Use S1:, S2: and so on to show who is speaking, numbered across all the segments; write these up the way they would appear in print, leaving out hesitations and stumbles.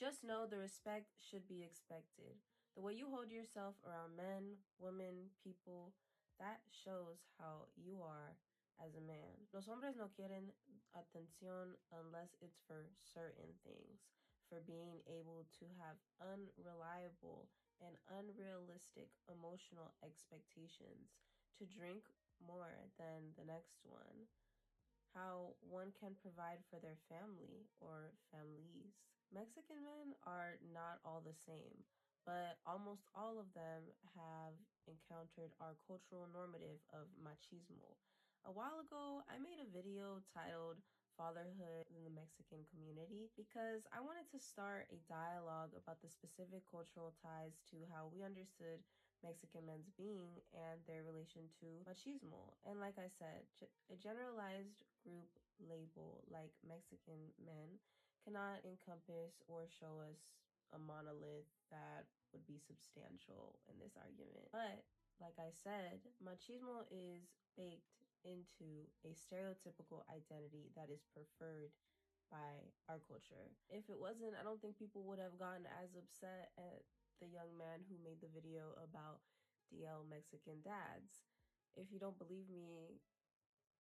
S1: Just know the respect should be expected. The way you hold yourself around men, women, people, that shows how you are as a man. Los hombres no quieren atención unless it's for certain things, for being able to have unreliable and unrealistic emotional expectations, to drink more than the next one, how one can provide for their family or families. Mexican men are not all the same, but almost all of them have encountered our cultural normative of machismo. A while ago, I made a video titled Fatherhood in the Mexican Community because I wanted to start a dialogue about the specific cultural ties to how we understood Mexican men's being and their relation to machismo. And like I said, a generalized group label like Mexican men cannot encompass or show us a monolith that would be substantial in this argument. But like I said, machismo is baked into a stereotypical identity that is preferred by our culture. If it wasn't, I don't think people would have gotten as upset at the young man who made the video about DL Mexican dads. If you don't believe me,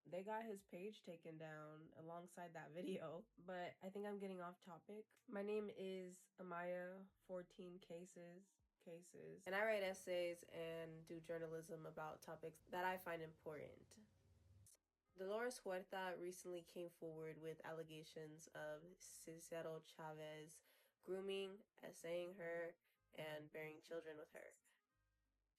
S1: they got his page taken down alongside that video, but I think I'm getting off topic. My name is Amaya 14 Cases, and I write essays and do journalism about topics that I find important. Dolores Huerta recently came forward with allegations of Cicero Chavez grooming, essaying her, and bearing children with her.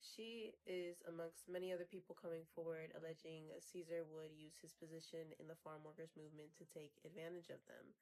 S1: She is amongst many other people coming forward alleging Caesar would use his position in the farm workers movement to take advantage of them.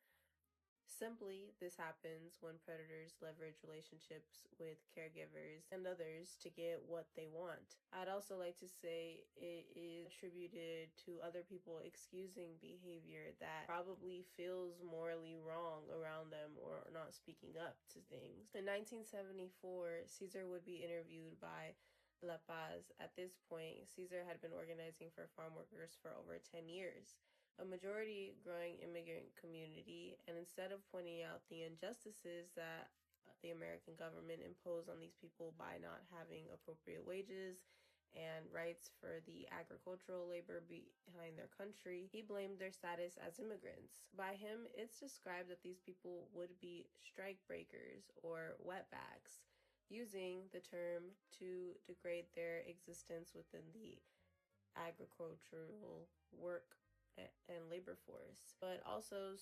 S1: Simply, this happens when predators leverage relationships with caregivers and others to get what they want. I'd also like to say it is attributed to other people excusing behavior that probably feels morally wrong around them or not speaking up to things. In 1974, Caesar would be interviewed by La Paz. At this point, Caesar had been organizing for farm workers for over 10 years. A majority growing immigrant community, and instead of pointing out the injustices that the American government imposed on these people by not having appropriate wages and rights for the agricultural labor behind their country, he blamed their status as immigrants. By him, it's described that these people would be strike breakers or wetbacks, using the term to degrade their existence within the agricultural work and labor force. But also,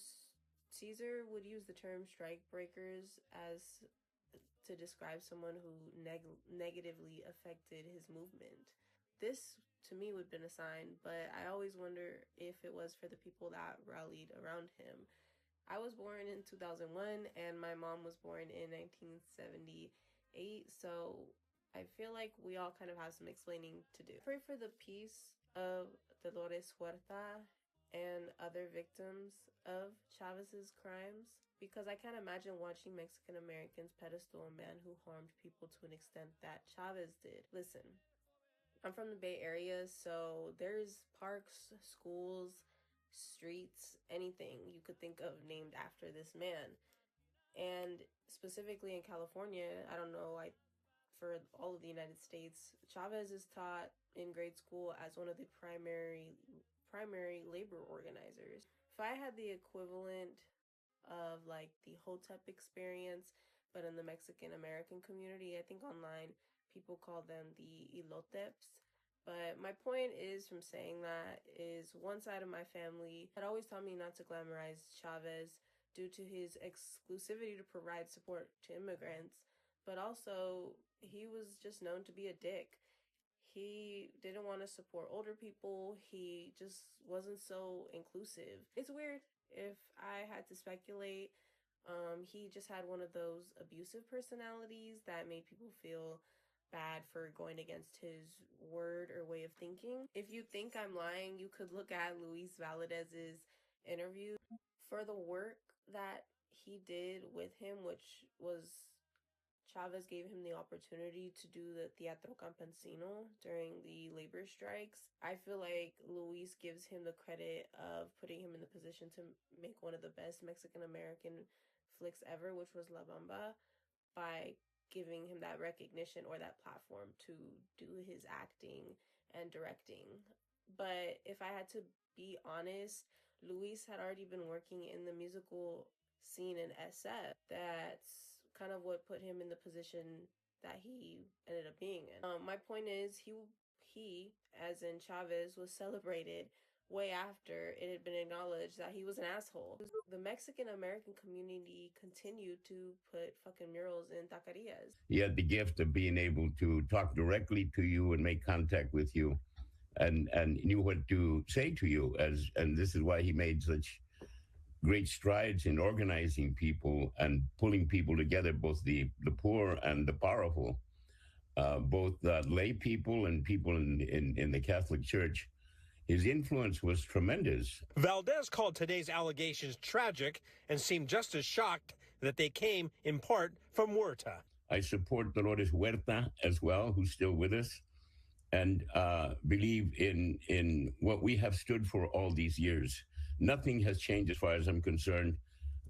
S1: Caesar would use the term strike breakers as to describe someone who negatively affected his movement. This, to me, would have been a sign, but I always wonder if it was for the people that rallied around him. I was born in 2001, and my mom was born in 1978, so I feel like we all kind of have some explaining to do. Pray for the peace of Dolores Huerta and other victims of Chavez's crimes, because I can't imagine watching Mexican Americans pedestal a man who harmed people to an extent that Chavez did. Listen, I'm from the Bay Area, so there's parks, schools, streets, anything you could think of named after this man. And specifically in California, I don't know, for all of the United States, Chavez is taught in grade school as one of the primary labor organizers. If I had the equivalent of like the Hotep experience, but in the Mexican American community, I think online people call them the Eloteps. But my point is from saying that is one side of my family had always taught me not to glamorize Chavez due to his exclusivity to provide support to immigrants, but also he was just known to be a dick. He didn't want to support older people. He just wasn't so inclusive. It's weird. If I had to speculate, he just had one of those abusive personalities that made people feel bad for going against his word or way of thinking. If you think I'm lying, you could look at Luis Valadez's interview. For the work that he did with him, which was Chavez gave him the opportunity to do the Teatro Campesino during the labor strikes. I feel like Luis gives him the credit of putting him in the position to make one of the best Mexican American Netflix ever, which was La Bamba, by giving him that recognition or that platform to do his acting and directing. But if I had to be honest, Luis had already been working in the musical scene in SF. That's kind of what put him in the position that he ended up being in. My point is, he, as in Chavez, was celebrated way after it had been acknowledged that he was an asshole. The Mexican American community continued to put fucking murals in taquerias.
S2: He had the gift of being able to talk directly to you and make contact with you, and knew what to say to you. And this is why he made such great strides in organizing people and pulling people together, both the poor and the powerful, both lay people and people in the Catholic Church. His influence was tremendous.
S3: Valdez called today's allegations tragic and seemed just as shocked that they came in part from Huerta.
S2: I support Dolores Huerta as well, who's still with us, and believe in what we have stood for all these years. Nothing has changed as far as I'm concerned.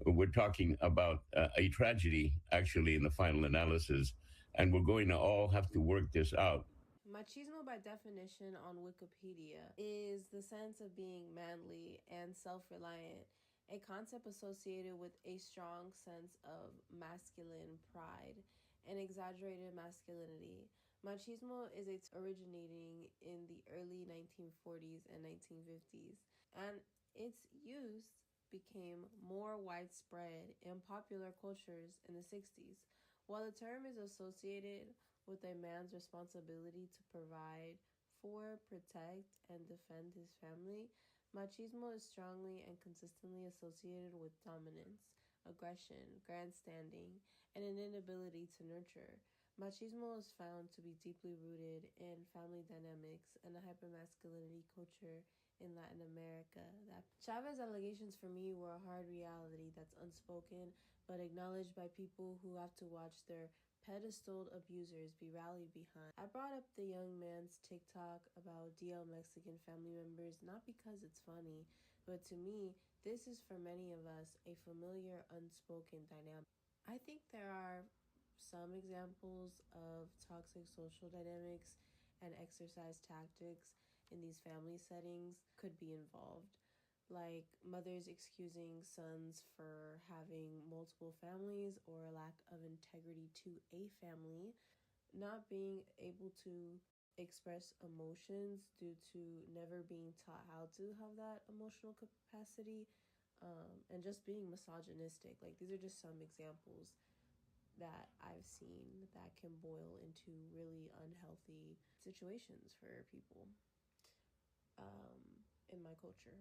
S2: We're talking about a tragedy, actually, in the final analysis, and we're going to all have to work this out.
S1: Machismo, by definition on Wikipedia, is the sense of being manly and self-reliant, a concept associated with a strong sense of masculine pride and exaggerated masculinity. Machismo is originating in the early 1940s and 1950s, and its use became more widespread in popular cultures in the 60s. While the term is associated with a man's responsibility to provide for, protect, and defend his family, machismo is strongly and consistently associated with dominance, aggression, grandstanding, and an inability to nurture. Machismo is found to be deeply rooted in family dynamics and a hypermasculinity culture in Latin America. That Chavez allegations for me were a hard reality that's unspoken but acknowledged by people who have to watch their pedestaled abusers be rallied behind. I brought up the young man's TikTok about DL Mexican family members not because it's funny, but to me, this is for many of us a familiar unspoken dynamic. I think there are some examples of toxic social dynamics and exercise tactics in these family settings could be involved, like mothers excusing sons for having multiple families or a lack of integrity to a family, not being able to express emotions due to never being taught how to have that emotional capacity, and just being misogynistic. Like, these are just some examples that I've seen that can boil into really unhealthy situations for people in my culture.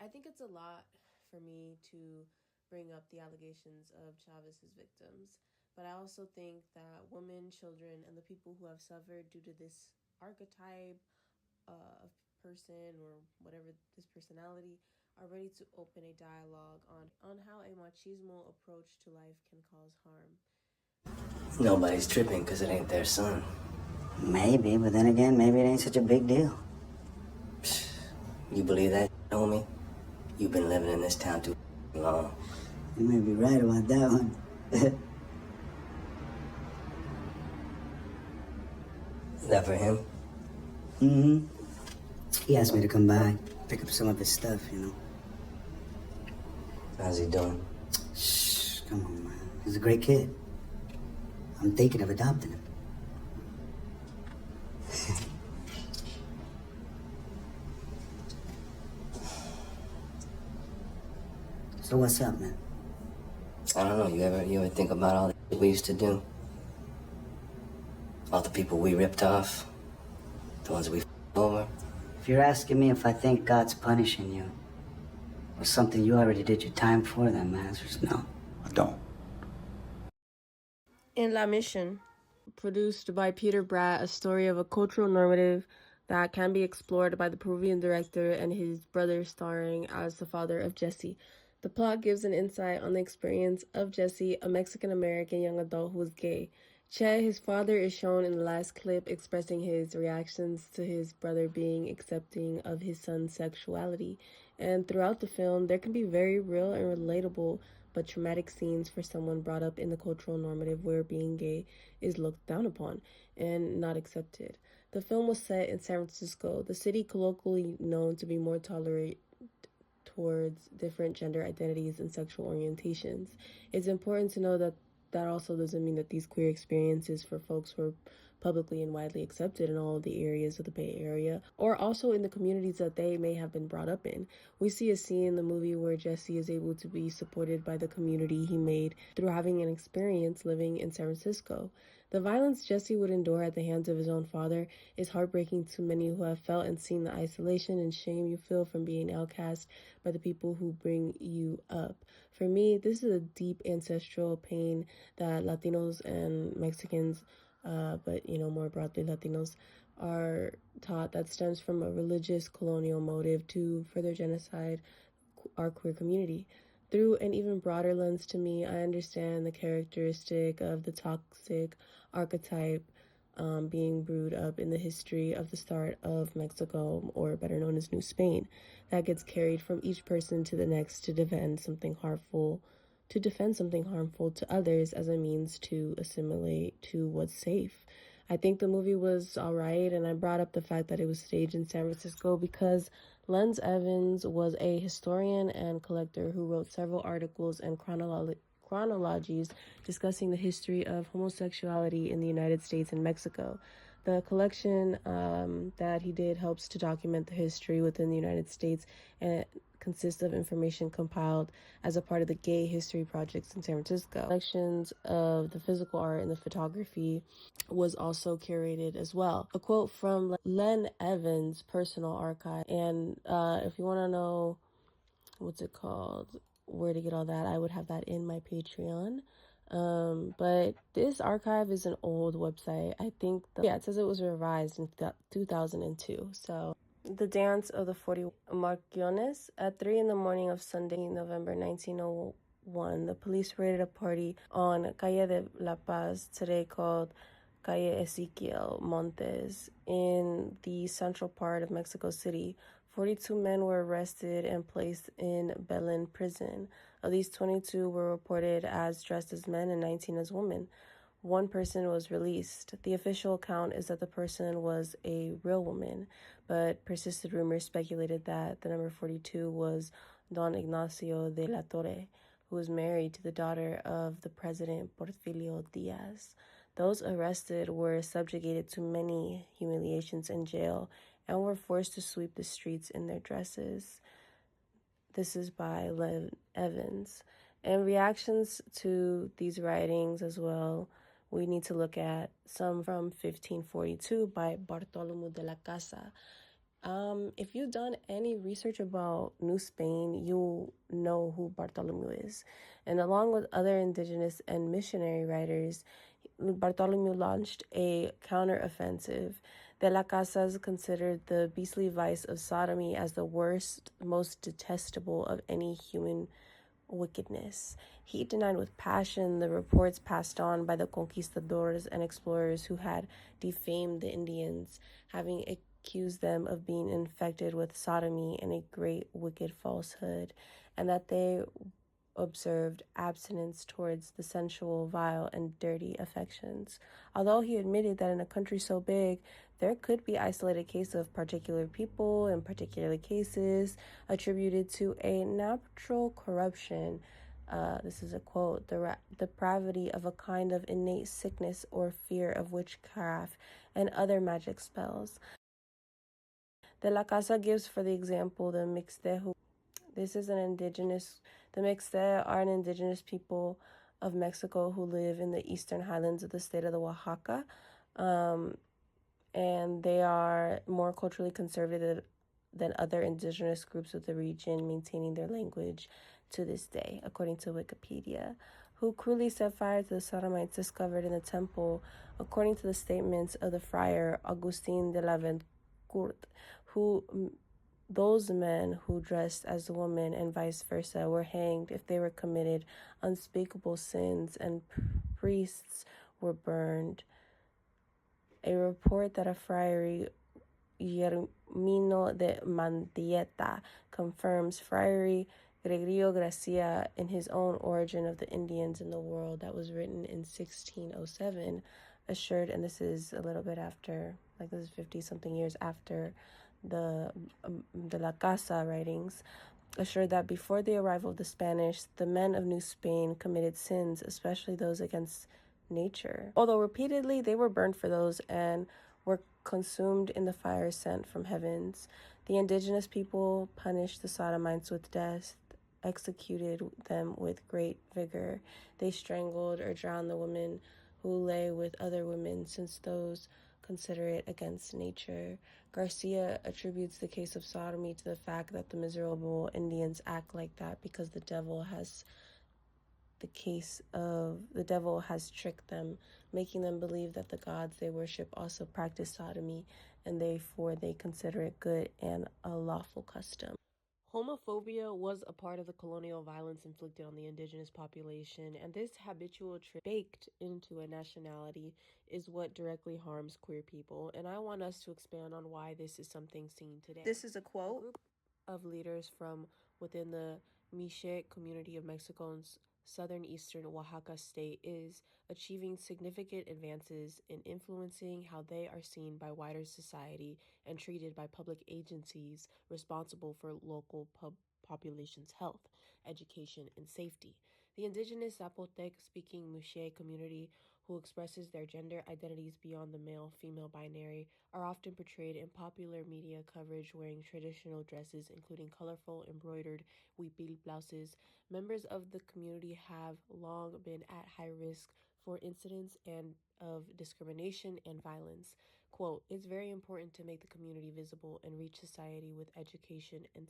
S1: I think it's a lot for me to bring up the allegations of Chavez's victims, but I also think that women, children, and the people who have suffered due to this archetype of person or whatever this personality are ready to open a dialogue on how a machismo approach to life can cause harm.
S4: Nobody's tripping because it ain't their son.
S5: Maybe, but then again, maybe it ain't such a big deal.
S4: You believe that, homie? You've been living in this town too long.
S5: You may be right about that one.
S4: Is that for him?
S5: Mm-hmm. He asked me to come by, pick up some of his stuff, you know.
S4: How's he doing?
S5: Shh, come on, man. He's a great kid. I'm thinking of adopting him. So what's up, man?
S4: I don't know. You ever think about all the shit we used to do? All the people we ripped off? The ones we f***ed over?
S5: If you're asking me if I think God's punishing you, or something you already did your time for, then my answer's no. I don't.
S1: In La Mission, produced by Peter Bratt, a story of a cultural normative that can be explored by the Peruvian director and his brother starring as the father of Jesse. The plot gives an insight on the experience of Jesse, a Mexican-American young adult who is gay. Che, his father, is shown in the last clip expressing his reactions to his brother being accepting of his son's sexuality. And throughout the film, there can be very real and relatable but traumatic scenes for someone brought up in the cultural normative where being gay is looked down upon and not accepted. The film was set in San Francisco, the city colloquially known to be more tolerant towards different gender identities and sexual orientations. It's important to know that that also doesn't mean that these queer experiences for folks were publicly and widely accepted in all of the areas of the Bay Area, or also in the communities that they may have been brought up in. We see a scene in the movie where Jesse is able to be supported by the community he made through having an experience living in San Francisco. The violence Jesse would endure at the hands of his own father is heartbreaking to many who have felt and seen the isolation and shame you feel from being outcast by the people who bring you up. For me, this is a deep ancestral pain that Latinos and Mexicans, but more broadly Latinos, are taught, that stems from a religious colonial motive to further genocide our queer community. Through an even broader lens, to me, I understand the characteristic of the toxic archetype being brewed up in the history of the start of Mexico, or better known as New Spain, that gets carried from each person to the next to defend something harmful to others as a means to assimilate to what's safe. I think the movie was all right, and I brought up the fact that it was staged in San Francisco because Lenz Evans was a historian and collector who wrote several articles and chronologies discussing the history of homosexuality in the United States and Mexico. The collection that he did helps to document the history within the United States, and it consists of information compiled as a part of the Gay History Projects in San Francisco. Collections of the physical art and the photography was also curated as well. A quote from Len Evans' personal archive, and if you want to know where to get all that, I would have that in my Patreon. But this archive is an old website. I think it says it was revised in 2002. So the dance of the 40 Marquiones at 3 in the morning of Sunday, November 1901, the police raided a party on Calle de La Paz, today called Calle Ezequiel Montes, in the central part of Mexico City. 42 men were arrested and placed in Belen prison. Of these, 22 were reported as dressed as men and 19 as women. One person was released. The official account is that the person was a real woman, but persistent rumors speculated that the number 42 was Don Ignacio de la Torre, who was married to the daughter of the president Porfirio Diaz. Those arrested were subjugated to many humiliations in jail and were forced to sweep the streets in their dresses. This is by Len Evans. And reactions to these writings as well, we need to look at some from 1542 by Bartolomé de la Casa. If you've done any research about New Spain, you'll know who Bartolomé is. And along with other indigenous and missionary writers, Bartolomé launched a counteroffensive. De la Casas considered the beastly vice of sodomy as the worst, most detestable of any human wickedness. He denied with passion the reports passed on by the conquistadors and explorers who had defamed the Indians, having accused them of being infected with sodomy and a great wicked falsehood, and that they observed abstinence towards the sensual, vile, and dirty affections. Although he admitted that in a country so big, there could be isolated cases of particular people and particular cases attributed to a natural corruption. This is a quote: the depravity of a kind of innate sickness or fear of witchcraft and other magic spells. De la Casa gives for the example the muxhe. The muxhe are an indigenous people of Mexico who live in the eastern highlands of the state of the Oaxaca. And they are more culturally conservative than other indigenous groups of the region, maintaining their language to this day, according to Wikipedia, who cruelly set fire to the sodomites discovered in the temple, according to the statements of the friar Augustin de la Vencourt, those men who dressed as women and vice versa were hanged if they were committed unspeakable sins, and priests were burned. A report that a friar Guillermino de Mendieta confirms Friar Gregorio Garcia, in his own Origin of the Indians in the World, that was written in 1607, assured, and this is a little bit after, like this is 50-something years after the De la Casa writings, assured that before the arrival of the Spanish, the men of New Spain committed sins, especially those against nature. Although repeatedly they were burned for those and were consumed in the fire sent from heavens. The indigenous people punished the sodomites with death, executed them with great vigor. They strangled or drowned the women who lay with other women, since those consider it against nature. Garcia attributes the case of sodomy to the fact that the miserable Indians act like that because the devil has tricked them, making them believe that the gods they worship also practice sodomy, and therefore they consider it good and a lawful custom. Homophobia was a part of the colonial violence inflicted on the indigenous population, and this habitual trait baked into a nationality is what directly harms queer people. And I want us to expand on why this is something seen today. This is a quote. A group of leaders from within the muxhe community of Mexico's southern eastern Oaxaca state is achieving significant advances in influencing how they are seen by wider society and treated by public agencies responsible for local population's health, education, and safety. The indigenous Zapotec-speaking muxhe community, who expresses their gender identities beyond the male-female binary, are often portrayed in popular media coverage wearing traditional dresses, including colorful embroidered huipil blouses. Members of the community have long been at high risk for incidents and of discrimination and violence. Quote, "It's very important to make the community visible and reach society with education and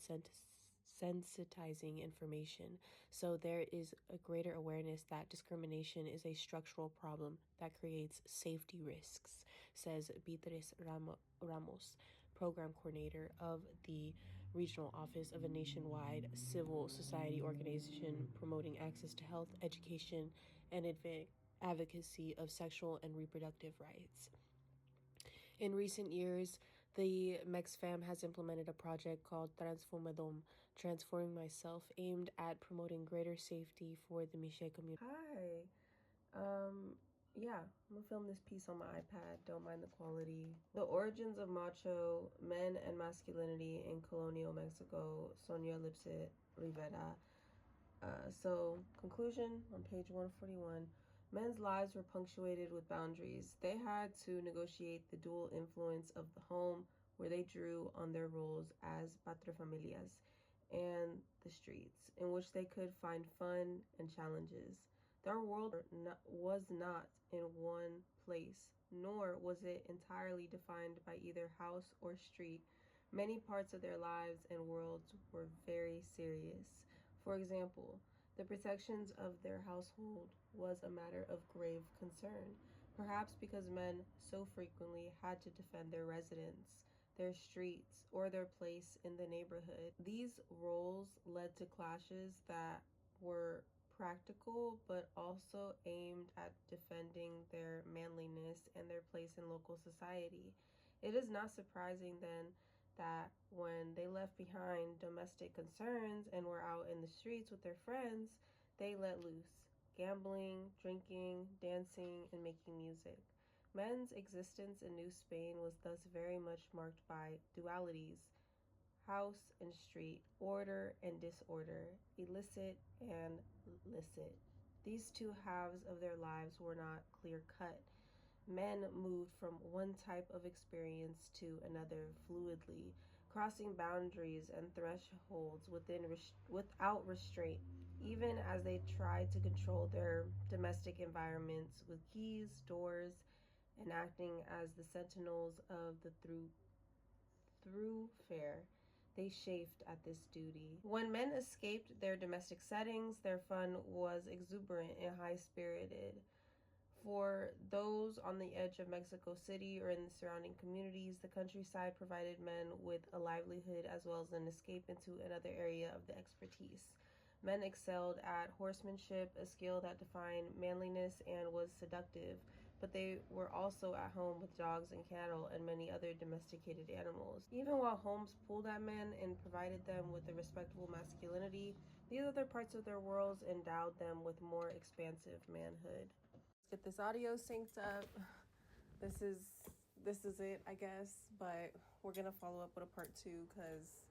S1: sensitizing information, so there is a greater awareness that discrimination is a structural problem that creates safety risks," says Beatriz Ramos, program coordinator of the regional office of a nationwide civil society organization promoting access to health, education, and advocacy of sexual and reproductive rights. In recent years, the MexFam has implemented a project called Transformadom, Transforming Myself, aimed at promoting greater safety for the Miche community. Hi. Yeah, I'm gonna film this piece on my iPad. Don't mind the quality. The Origins of Macho, Men and Masculinity in Colonial Mexico, Sonia Lipset Rivera. So, conclusion on page 141. Men's lives were punctuated with boundaries. They had to negotiate the dual influence of the home, where they drew on their roles as patrofamilias, and the streets, in which they could find fun and challenges. Their world was not in one place, nor was it entirely defined by either house or street. Many parts of their lives and worlds were very serious. For example, the protections of their household was a matter of grave concern, perhaps because men so frequently had to defend their residence, their streets, or their place in the neighborhood. These roles led to clashes that were practical but also aimed at defending their manliness and their place in local society. It is not surprising then that when they left behind domestic concerns and were out in the streets with their friends, they let loose, gambling, drinking, dancing, and making music. Men's existence in New Spain was thus very much marked by dualities: house and street, order and disorder, illicit and licit. These two halves of their lives were not clear cut. Men moved from one type of experience to another fluidly, crossing boundaries and thresholds without restraint, even as they tried to control their domestic environments with keys, doors, and acting as the sentinels of the thoroughfare. They chafed at this duty. When men escaped their domestic settings, their fun was exuberant and high-spirited. For those on the edge of Mexico City or in the surrounding communities, the countryside provided men with a livelihood as well as an escape into another area of the expertise. Men excelled at horsemanship, a skill that defined manliness and was seductive, but they were also at home with dogs and cattle and many other domesticated animals. Even while homes pulled at men and provided them with a respectable masculinity, These other parts of their worlds endowed them with more expansive manhood. Let's get this audio synced up. This is it, I guess, but we're gonna follow up with a part 2 because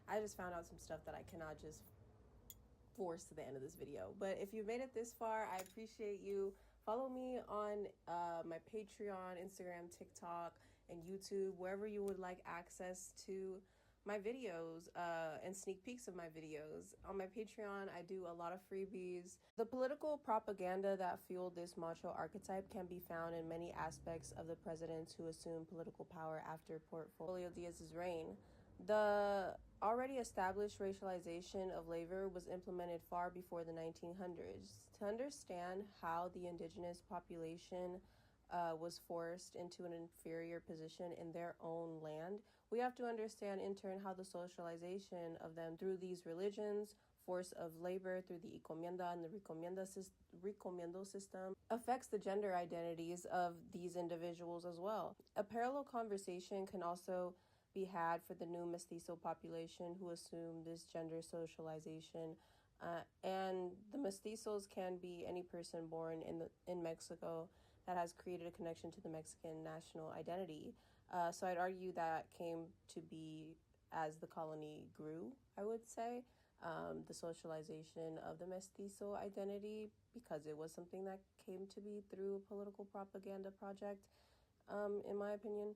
S1: I just found out some stuff that I cannot just force to the end of this video. But if you've made it this far, I appreciate you. Follow me on my Patreon, Instagram, TikTok, and YouTube, wherever you would like access to my videos and sneak peeks of my videos. On my Patreon, I do a lot of freebies. The political propaganda that fueled this macho archetype can be found in many aspects of the presidents who assumed political power after Portfolio Diaz's reign. The already established racialization of labor was implemented far before the 1900s. To understand how the indigenous population was forced into an inferior position in their own land, we have to understand in turn how the socialization of them through these religions, force of labor through the encomienda and the recomiendo system affects the gender identities of these individuals as well. A parallel conversation can also be had for the new mestizo population who assume this gender socialization. And the mestizos can be any person born in Mexico that has created a connection to the Mexican national identity. So I'd argue that came to be as the colony grew, I would say, the socialization of the mestizo identity, because it was something that came to be through a political propaganda project, in my opinion.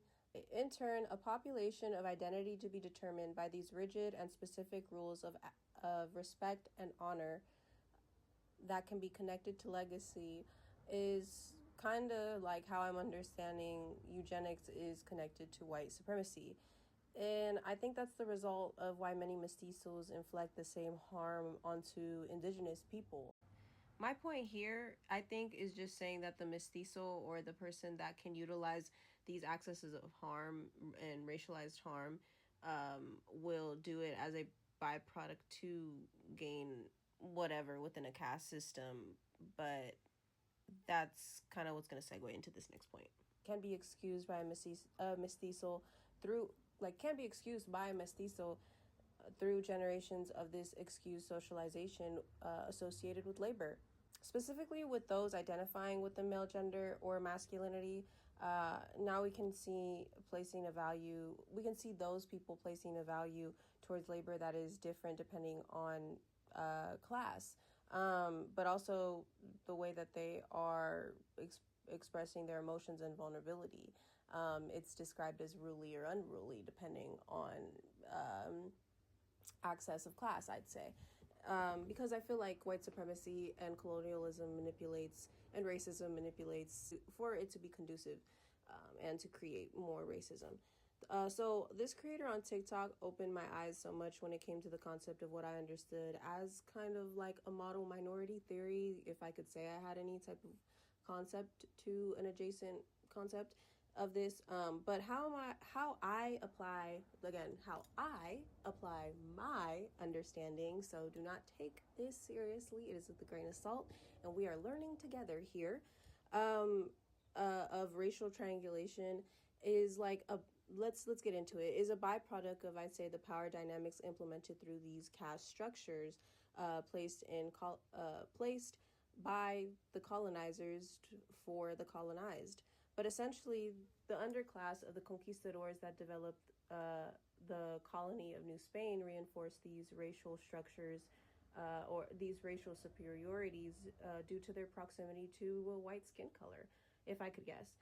S1: In turn, a population of identity to be determined by these rigid and specific rules of respect and honor that can be connected to legacy is kind of like how I'm understanding eugenics is connected to white supremacy. And I think that's the result of why many mestizos inflict the same harm onto indigenous people. My point here, I think, is just saying that the mestizo or the person that can utilize these accesses of harm and racialized harm will do it as a byproduct to gain whatever within a caste system. But that's kind of what's going to segue into this next point. Can be excused by a mestizo through, can be excused by a mestizo through generations of this excused socialization associated with labor. Specifically with those identifying with the male gender or masculinity, now we can see those people placing a value towards labor that is different depending on class, but also the way that they are expressing their emotions and vulnerability. It's described as ruly or unruly depending on access of class, I'd say. Because I feel like white supremacy and colonialism manipulates and racism manipulates for it to be conducive and to create more racism. So this creator on TikTok opened my eyes so much when it came to the concept of what I understood as kind of like a model minority theory, if I could say I had any type of concept to an adjacent concept of this. But how I apply my understanding, so do not take this seriously, it is with a grain of salt, and we are learning together here, of racial triangulation is like a let's get into it, is a byproduct of, I'd say, the power dynamics implemented through these caste structures placed by the colonizers for the colonized. But essentially, the underclass of the conquistadors that developed the colony of New Spain reinforced these racial structures or these racial superiorities due to their proximity to a white skin color, if I could guess.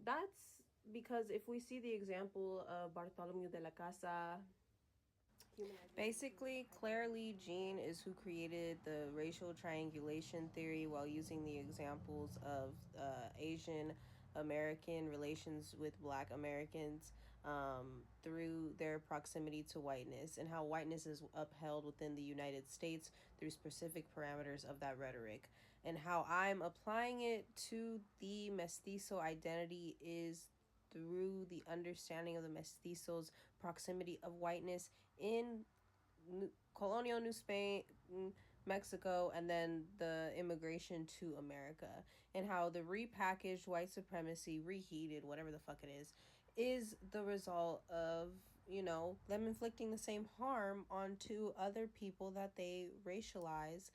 S1: That's because if we see the example of Bartholomew de la Casa, basically, Claire Lee Jean is who created the racial triangulation theory while using the examples of Asian American relations with Black Americans through their proximity to whiteness and how whiteness is upheld within the United States through specific parameters of that rhetoric. And how I'm applying it to the mestizo identity is through the understanding of the mestizos' proximity of whiteness in colonial New Spain, Mexico, and then the immigration to America, and how the repackaged white supremacy, reheated, whatever the fuck it is the result of them inflicting the same harm onto other people that they racialize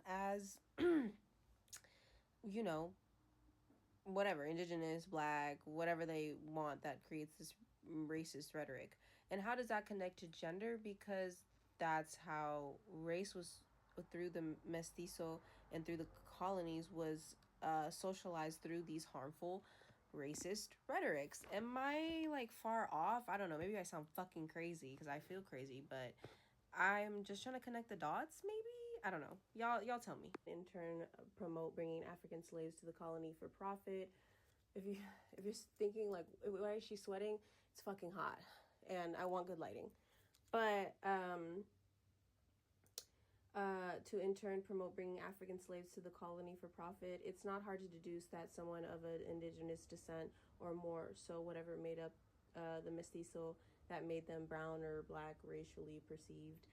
S1: as, you know, whatever, indigenous, black, whatever they want, that creates this racist rhetoric. And how does that connect to gender? Because that's how race was, through the mestizo and through the colonies, was socialized through these harmful racist rhetorics. Am I like far off? I don't know. Maybe I sound fucking crazy because I feel crazy, but I'm just trying to connect the dots, maybe? I don't know. Y'all tell me. In turn, promote bringing African slaves to the colony for profit. If you're thinking like, why is she sweating? It's fucking hot, and I want good lighting. But to in turn promote bringing African slaves to the colony for profit, it's not hard to deduce that someone of an indigenous descent or more, so whatever made up the mestizo that made them brown or black racially perceived,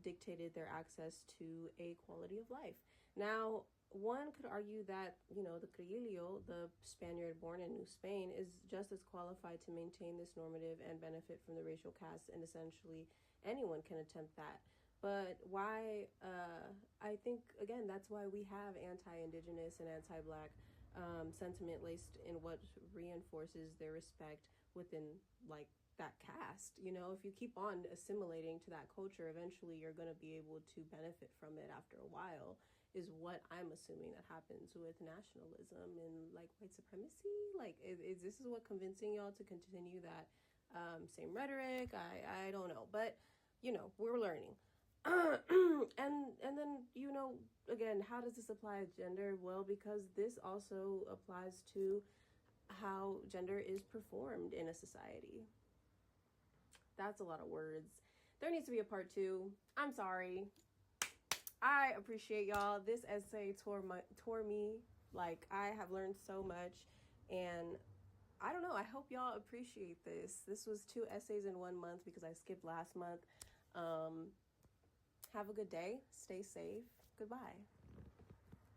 S1: dictated their access to a quality of life. Now, one could argue that, the criollo, the Spaniard born in New Spain, is just as qualified to maintain this normative and benefit from the racial caste, and essentially anyone can attempt that. But why, I think, again, that's why we have anti-indigenous and anti-black sentiment laced in what reinforces their respect within, like, that caste. If you keep on assimilating to that culture, eventually you're going to be able to benefit from it after a while, is what I'm assuming that happens with nationalism and, like, white supremacy. Like, is this is what convincing y'all to continue that same rhetoric? I don't know. But, we're learning. And then, again, how does this apply to gender? Well, because this also applies to how gender is performed in a society. That's a lot of words. There needs to be a part 2. I'm sorry. I appreciate y'all. This essay tore me. Like, I have learned so much, and I don't know, I hope y'all appreciate this. This was 2 essays in 1 month because I skipped last month. Have a good day. Stay safe. Goodbye.